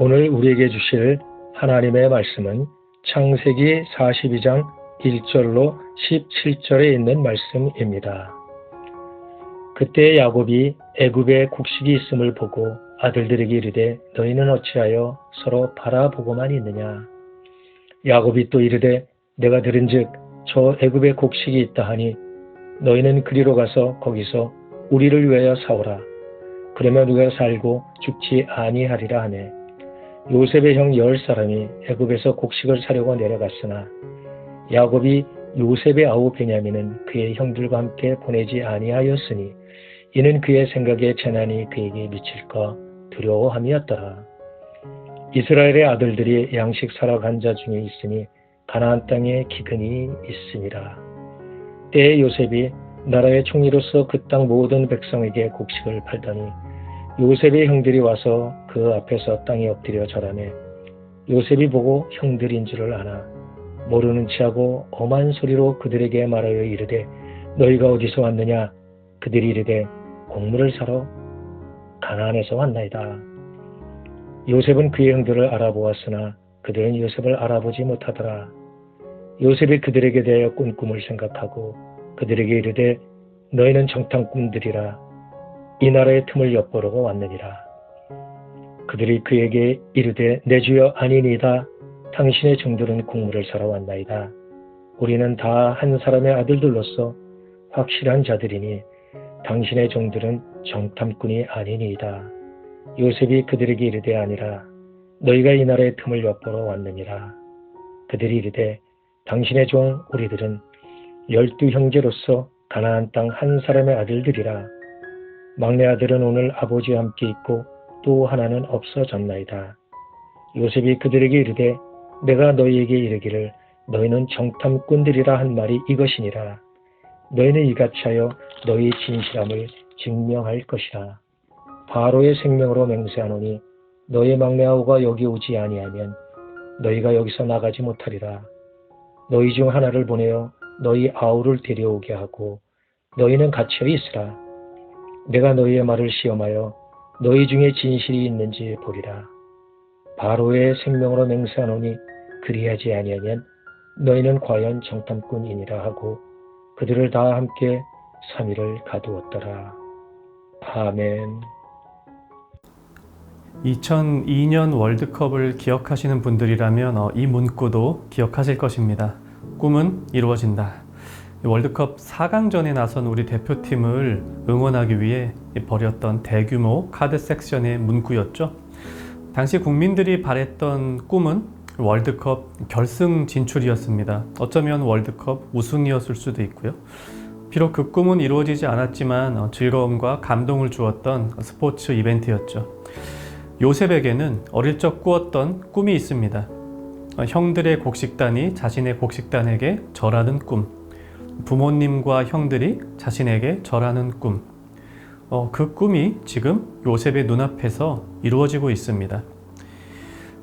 오늘 우리에게 주실 하나님의 말씀은 창세기 42장 1절로 17절에 있는 말씀입니다. 그때 야곱이 애굽에 곡식이 있음을 보고 아들들에게 이르되 너희는 어찌하여 서로 바라보고만 있느냐. 야곱이 또 이르되 내가 들은즉 저 애굽에 곡식이 있다 하니 너희는 그리로 가서 거기서 우리를 위하여 사오라. 그러면 우리가 살고 죽지 아니하리라 하네. 요셉의 형 10사람이 애굽에서 곡식을 사려고 내려갔으나 야곱이 요셉의 아우 베냐민은 그의 형들과 함께 보내지 아니하였으니 이는 그의 생각에 재난이 그에게 미칠까 두려워함이었더라. 이스라엘의 아들들이 양식 사러 간 자 중에 있으니 가나안 땅에 기근이 있으니라. 때에 요셉이 나라의 총리로서 그 땅 모든 백성에게 곡식을 팔더니 요셉의 형들이 와서 그 앞에서 땅에 엎드려 절하매 요셉이 보고 형들인 줄을 아나 모르는 체하고 엄한 소리로 그들에게 말하여 이르되 너희가 어디서 왔느냐. 그들이 이르되 곡물을 사러 가나안에서 왔나이다. 요셉은 그의 형들을 알아보았으나 그들은 요셉을 알아보지 못하더라. 요셉이 그들에게 대하여 꾼 꿈을 생각하고 그들에게 이르되 너희는 정탐꾼들이라 이 나라의 틈을 엿보려고 왔느니라. 그들이 그에게 이르되 내 주여 아니니이다. 당신의 종들은 곡물을 사러 왔나이다. 우리는 다 한 사람의 아들들로서 확실한 자들이니 당신의 종들은 정탐꾼이 아니니이다. 요셉이 그들에게 이르되 아니라 너희가 이 나라의 틈을 엿보러 왔느니라. 그들이 이르되 당신의 종 우리들은 12 형제로서 가나안 땅 한 사람의 아들들이라. 막내 아들은 오늘 아버지와 함께 있고 또 하나는 없어졌나이다. 요셉이 그들에게 이르되 내가 너희에게 이르기를 너희는 정탐꾼들이라 한 말이 이것이니라. 너희는 이같이 하여 너희 진실함을 증명할 것이라. 바로의 생명으로 맹세하노니 너희 막내 아우가 여기 오지 아니하면 너희가 여기서 나가지 못하리라. 너희 중 하나를 보내어 너희 아우를 데려오게 하고 너희는 갇혀 있으라. 내가 너희의 말을 시험하여 너희 중에 진실이 있는지 보리라. 바로의 생명으로 맹세하노니 그리하지 아니하면 너희는 과연 정탐꾼이니라 하고 그들을 다 함께 3일을 가두었더라. 아멘. 2002년 월드컵을 기억하시는 분들이라면 이 문구도 기억하실 것입니다. 꿈은 이루어진다. 월드컵 4강전에 나선 우리 대표팀을 응원하기 위해 벌였던 대규모 카드 섹션의 문구였죠. 당시 국민들이 바랬던 꿈은 월드컵 결승 진출이었습니다. 어쩌면 월드컵 우승이었을 수도 있고요. 비록 그 꿈은 이루어지지 않았지만 즐거움과 감동을 주었던 스포츠 이벤트였죠. 요셉에게는 어릴 적 꾸었던 꿈이 있습니다. 형들의 곡식단이 자신의 곡식단에게 절하는 꿈, 부모님과 형들이 자신에게 절하는 꿈. 그 꿈이 지금 요셉의 눈앞에서 이루어지고 있습니다.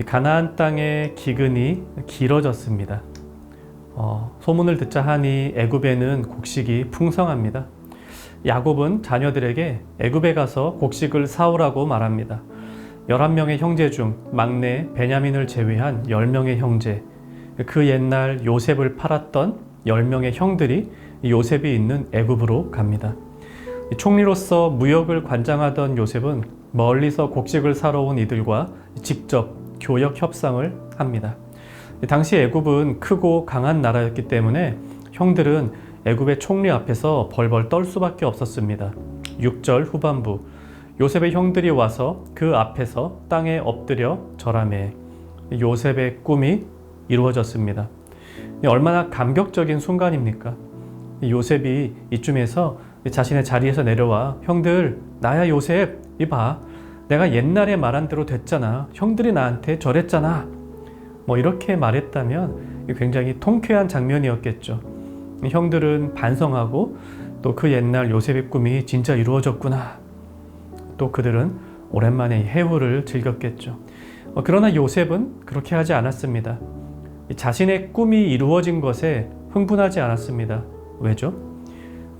가나안 땅의 기근이 길어졌습니다. 소문을 듣자 하니 애굽에는 곡식이 풍성합니다. 야곱은 자녀들에게 애굽에 가서 곡식을 사오라고 말합니다. 11명의 형제 중 막내 베냐민을 제외한 10명의 형제, 그 옛날 요셉을 팔았던 10명의 형들이 요셉이 있는 애굽으로 갑니다. 총리로서 무역을 관장하던 요셉은 멀리서 곡식을 사러 온 이들과 직접 교역 협상을 합니다. 당시 애굽은 크고 강한 나라였기 때문에 형들은 애굽의 총리 앞에서 벌벌 떨 수밖에 없었습니다. 6절 후반부 요셉의 형들이 와서 그 앞에서 땅에 엎드려 절하매 요셉의 꿈이 이루어졌습니다. 얼마나 감격적인 순간입니까? 요셉이 이쯤에서 자신의 자리에서 내려와 형들 나야 요셉 이봐 내가 옛날에 말한 대로 됐잖아. 형들이 나한테 절했잖아. 이렇게 말했다면 굉장히 통쾌한 장면이었겠죠. 형들은 반성하고 또 그 옛날 요셉의 꿈이 진짜 이루어졌구나. 또 그들은 오랜만에 해후를 즐겼겠죠. 그러나 요셉은 그렇게 하지 않았습니다. 자신의 꿈이 이루어진 것에 흥분하지 않았습니다. 왜죠?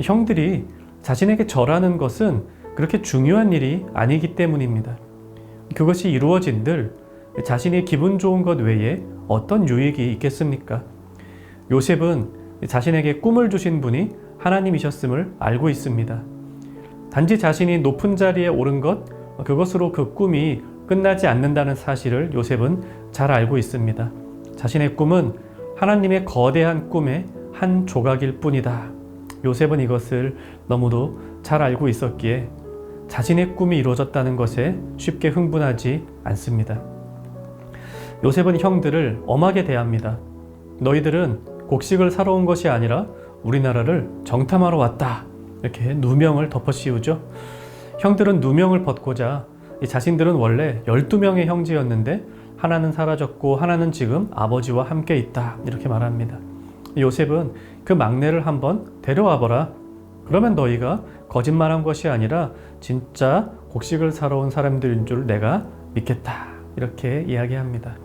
형들이 자신에게 절하는 것은 그렇게 중요한 일이 아니기 때문입니다. 그것이 이루어진들 자신이 기분 좋은 것 외에 어떤 유익이 있겠습니까? 요셉은 자신에게 꿈을 주신 분이 하나님이셨음을 알고 있습니다. 단지 자신이 높은 자리에 오른 것, 그것으로 그 꿈이 끝나지 않는다는 사실을 요셉은 잘 알고 있습니다. 자신의 꿈은 하나님의 거대한 꿈의 한 조각일 뿐이다. 요셉은 이것을 너무도 잘 알고 있었기에 자신의 꿈이 이루어졌다는 것에 쉽게 흥분하지 않습니다. 요셉은 형들을 엄하게 대합니다. 너희들은 곡식을 사러 온 것이 아니라 우리나라를 정탐하러 왔다. 이렇게 누명을 덮어씌우죠. 형들은 누명을 벗고자 자신들은 원래 12명의 형제였는데 하나는 사라졌고 하나는 지금 아버지와 함께 있다. 이렇게 말합니다. 요셉은 그 막내를 한번 데려와 보라. 그러면 너희가 거짓말한 것이 아니라 진짜 곡식을 사러 온 사람들인 줄 내가 믿겠다. 이렇게 이야기합니다.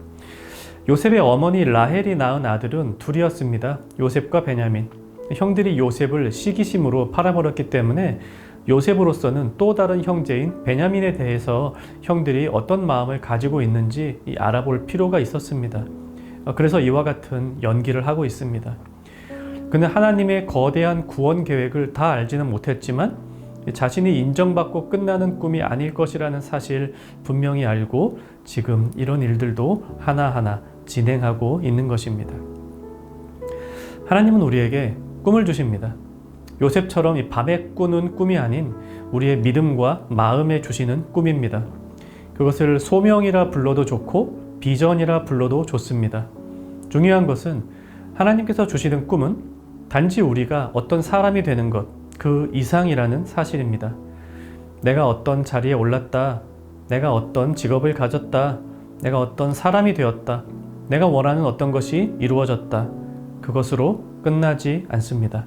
요셉의 어머니 라헬이 낳은 아들은 둘이었습니다. 요셉과 베냐민. 형들이 요셉을 시기심으로 팔아버렸기 때문에 요셉으로서는 또 다른 형제인 베냐민에 대해서 형들이 어떤 마음을 가지고 있는지 알아볼 필요가 있었습니다. 그래서 이와 같은 연기를 하고 있습니다. 그는 하나님의 거대한 구원 계획을 다 알지는 못했지만 자신이 인정받고 끝나는 꿈이 아닐 것이라는 사실 분명히 알고 지금 이런 일들도 하나하나 진행하고 있는 것입니다. 하나님은 우리에게 꿈을 주십니다. 요셉처럼 이 밤에 꾸는 꿈이 아닌 우리의 믿음과 마음에 주시는 꿈입니다. 그것을 소명이라 불러도 좋고 비전이라 불러도 좋습니다. 중요한 것은 하나님께서 주시는 꿈은 단지 우리가 어떤 사람이 되는 것, 그 이상이라는 사실입니다. 내가 어떤 자리에 올랐다, 내가 어떤 직업을 가졌다, 내가 어떤 사람이 되었다, 내가 원하는 어떤 것이 이루어졌다. 그것으로 끝나지 않습니다.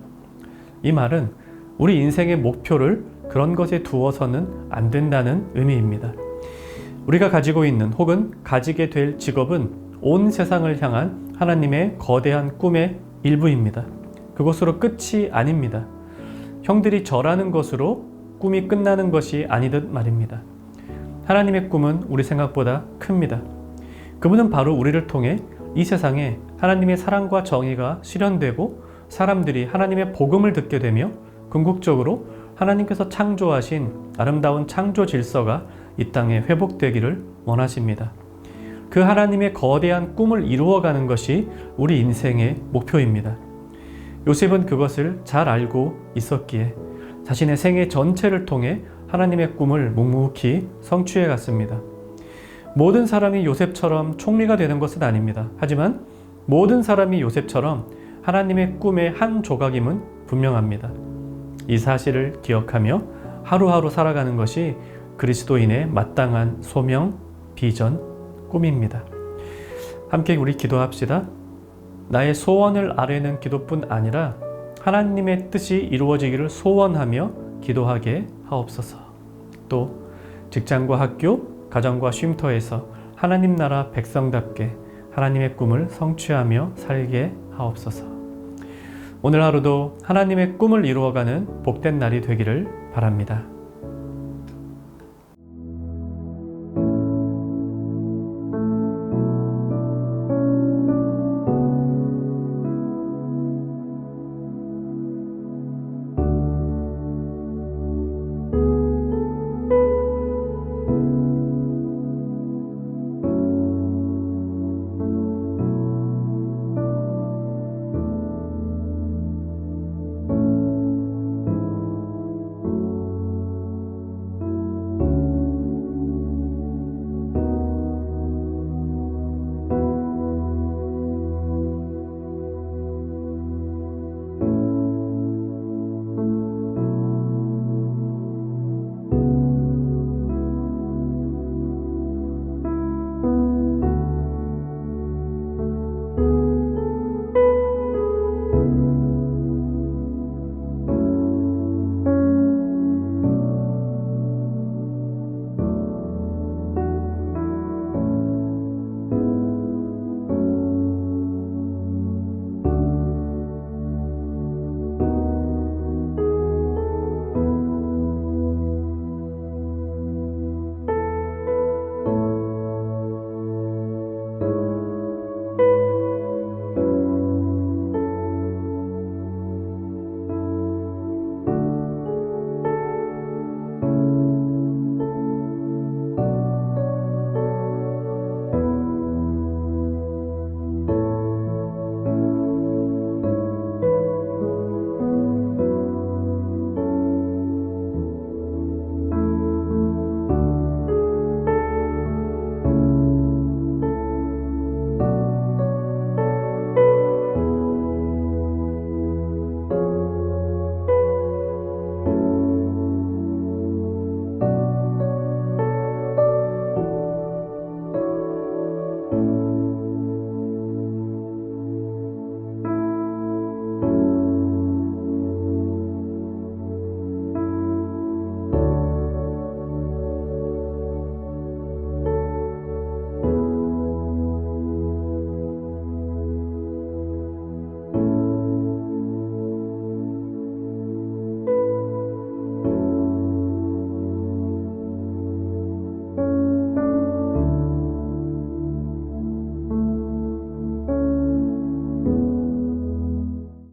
이 말은 우리 인생의 목표를 그런 것에 두어서는 안 된다는 의미입니다. 우리가 가지고 있는 혹은 가지게 될 직업은 온 세상을 향한 하나님의 거대한 꿈의 일부입니다. 그것으로 끝이 아닙니다. 형들이 절하는 것으로 꿈이 끝나는 것이 아니듯 말입니다. 하나님의 꿈은 우리 생각보다 큽니다. 그분은 바로 우리를 통해 이 세상에 하나님의 사랑과 정의가 실현되고 사람들이 하나님의 복음을 듣게 되며 궁극적으로 하나님께서 창조하신 아름다운 창조 질서가 이 땅에 회복되기를 원하십니다. 그 하나님의 거대한 꿈을 이루어가는 것이 우리 인생의 목표입니다. 요셉은 그것을 잘 알고 있었기에 자신의 생애 전체를 통해 하나님의 꿈을 묵묵히 성취해 갔습니다. 모든 사람이 요셉처럼 총리가 되는 것은 아닙니다. 하지만 모든 사람이 요셉처럼 하나님의 꿈의 한 조각임은 분명합니다. 이 사실을 기억하며 하루하루 살아가는 것이 그리스도인의 마땅한 소명, 비전, 꿈입니다. 함께 우리 기도합시다. 나의 소원을 아뢰는 기도뿐 아니라 하나님의 뜻이 이루어지기를 소원하며 기도하게 하옵소서. 또 직장과 학교, 가정과 쉼터에서 하나님 나라 백성답게 하나님의 꿈을 성취하며 살게 하옵소서. 오늘 하루도 하나님의 꿈을 이루어가는 복된 날이 되기를 바랍니다.